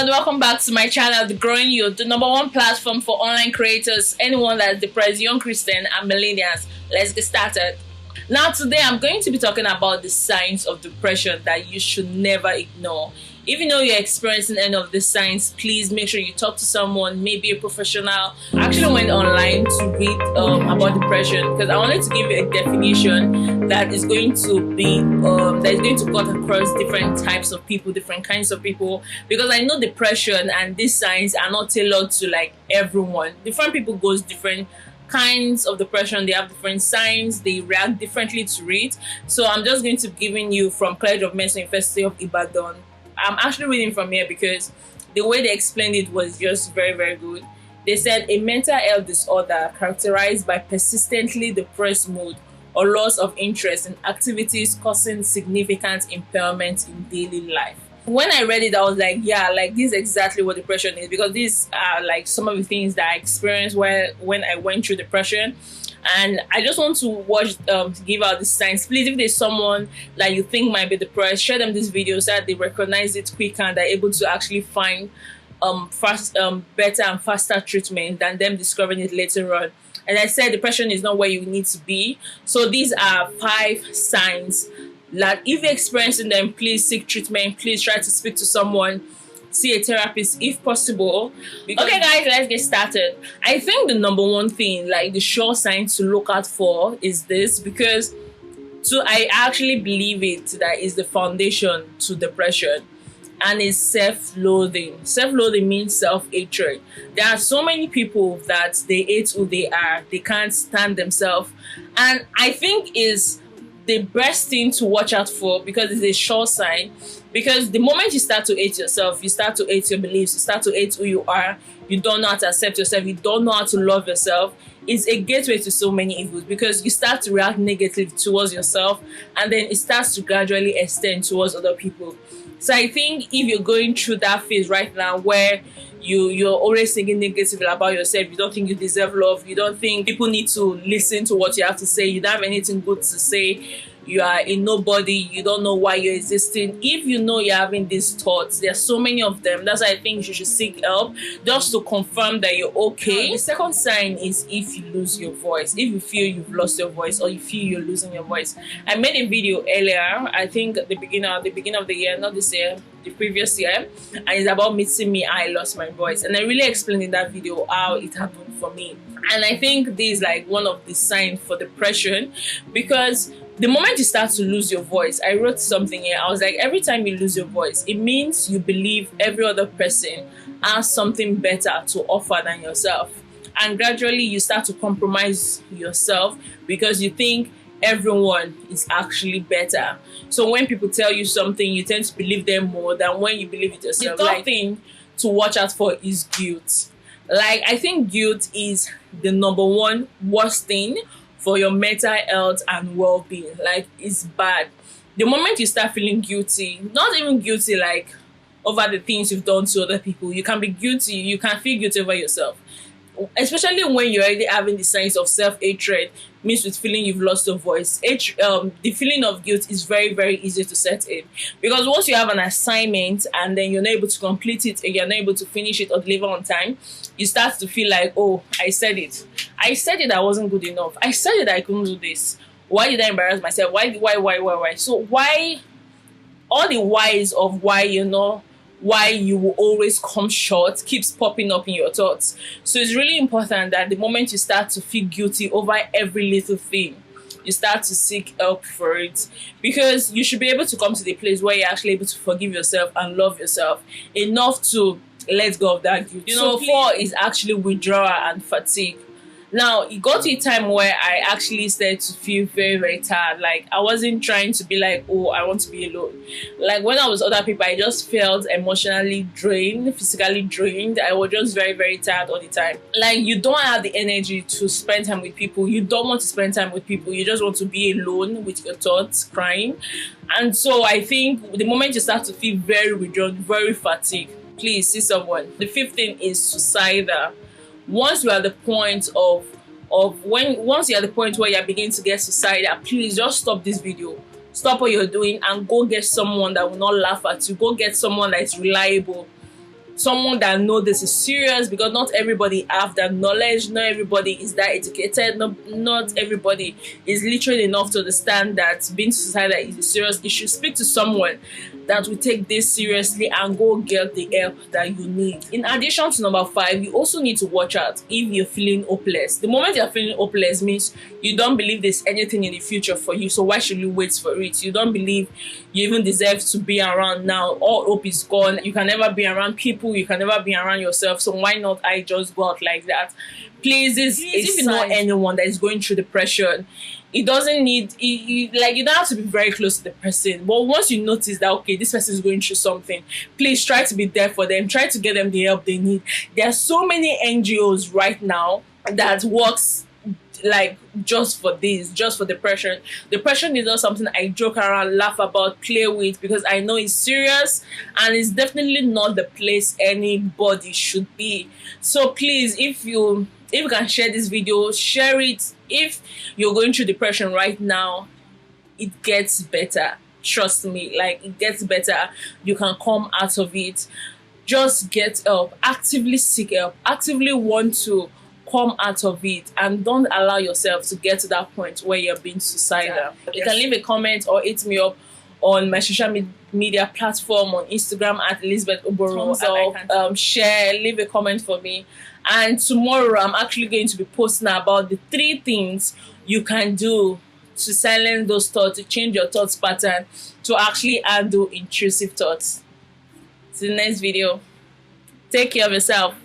everyone, welcome back to my channel, The Growing Youth, the #1 platform for online creators, anyone that's depressed, young Christian and millennials. Let's get started. Now today I'm going to be talking about the signs of depression that you should never ignore. If you know you're experiencing any of these signs, please make sure you talk to someone, maybe a professional. I actually went online to read about depression because I wanted to give you a definition that is going to be cut across different types of people, different kinds of people, because I know depression and these signs are not tailored to like everyone. Different people goes different kinds of depression, they have different signs, they react differently to it. So I'm just going to be giving you from College of Medicine, University of Ibadan. I'm actually reading from here because the way they explained it was just very, very good. They said a mental health disorder characterized by persistently depressed mood or loss of interest in activities causing significant impairment in daily life. When I read it, I was like, yeah, like this is exactly what depression is, because these are like some of the things that I experienced when I went through depression. And I just want to give out the signs. Please, if there's someone that you think might be depressed, share them this video so that they recognize it quicker and they're able to actually find better and faster treatment than them discovering it later on. As I said, depression is not where you need to be. So these are 5 signs that if you're experiencing them, please seek treatment. Please try to speak to someone. See a therapist if possible. Okay guys, let's get started. I think the #1 thing, like the sure sign to look out for is this, because I actually believe it that is the foundation to depression, and it's self-loathing. Self-loathing means self-hatred. There are so many people that they hate who they are, they can't stand themselves, and I think is the best thing to watch out for, because it's a sure sign. Because the moment you start to hate yourself, you start to hate your beliefs, you start to hate who you are, you don't know how to accept yourself, you don't know how to love yourself, it's a gateway to so many evils, because you start to react negatively towards yourself, and then it starts to gradually extend towards other people. So I think if you're going through that phase right now where you're always thinking negatively about yourself, you don't think you deserve love, you don't think people need to listen to what you have to say, you don't have anything good to say, you are a nobody, you don't know why you're existing. If you know you're having these thoughts, there are so many of them, that's why I think you should seek help, just to confirm that you're okay. The second sign is if you lose your voice, if you feel you've lost your voice, or you feel you're losing your voice. I made a video earlier, I think at the beginning of the year, not this year, the previous year, and it's about meeting me, I lost my voice, and I really explained in that video how it happened for me. And I think this is like one of the signs for depression, because the moment you start to lose your voice, I wrote something here, I was like, every time you lose your voice, it means you believe every other person has something better to offer than yourself, and gradually you start to compromise yourself because you think everyone is actually better. So when people tell you something, you tend to believe them more than when you believe it yourself. The third thing to watch out for is guilt. Like, I think guilt is the #1 worst thing for your mental health and well-being. Like, it's bad. The moment you start feeling guilty, not even guilty like over the things you've done to other people, you can be guilty, you can feel guilty over yourself. Especially when you're already having the signs of self-hatred, mixed with feeling you've lost your voice. The feeling of guilt is very, very easy to set in, because once you have an assignment and then you're not able to complete it, and you're not able to finish it or deliver on time, you start to feel like, oh, I said it I wasn't good enough, I said it I couldn't do this, why did I embarrass myself, why? So why, all the whys of why, you know, why you will always come short keeps popping up in your thoughts. So it's really important that the moment you start to feel guilty over every little thing, you start to seek help for it, because you should be able to come to the place where you're actually able to forgive yourself and love yourself enough to let go of that guilt. You know, so 4 is actually withdrawal and fatigue. Now, it got to a time where I actually started to feel very, very tired. Like, I wasn't trying to be like, oh, I want to be alone. Like, when I was with other people, I just felt emotionally drained, physically drained. I was just very, very tired all the time. Like, you don't have the energy to spend time with people. You don't want to spend time with people. You just want to be alone with your thoughts, crying. And so I think the moment you start to feel very withdrawn, very fatigued, please see someone. The 5th thing is suicidal. Once you're at the point once you're at the point where you're beginning to get suicidal, please just stop this video. Stop what you're doing and go get someone that will not laugh at you. Go get someone that is reliable. someone that know this is serious, because not everybody have that knowledge, not everybody is that educated, not everybody is literate enough to understand that being suicidal is a serious issue. Speak to someone that will take this seriously and go get the help that you need. In addition to number 5, you also need to watch out if you're feeling hopeless. The moment you're feeling hopeless means you don't believe there's anything in the future for you, so why should you wait for it? You don't believe you even deserve to be around now. All hope is gone. You can never be around people, you can never be around yourself, so why not I just go out like that? Please, if you know anyone that is going through depression, it doesn't need, you don't have to be very close to the person, but once you notice that, okay, this person is going through something, please try to be there for them, try to get them the help they need. There are so many NGOs right now that works like just for this, just for depression. Depression is not something I joke around, laugh about, play with, because I know it's serious and it's definitely not the place anybody should be. So please, if you can share this video, share it. If you're going through depression right now, it gets better. Trust me, like, it gets better. You can come out of it. Just get help. Actively seek help. Actively want to come out of it, and don't allow yourself to get to that point where you're being suicidal. You can leave a comment or hit me up on my social media platform on Instagram at Elizabeth Oboro. Share, leave a comment for me. And tomorrow I'm actually going to be posting about the 3 things you can do to silence those thoughts, to change your thoughts pattern, to actually handle intrusive thoughts. See you in the next video. Take care of yourself.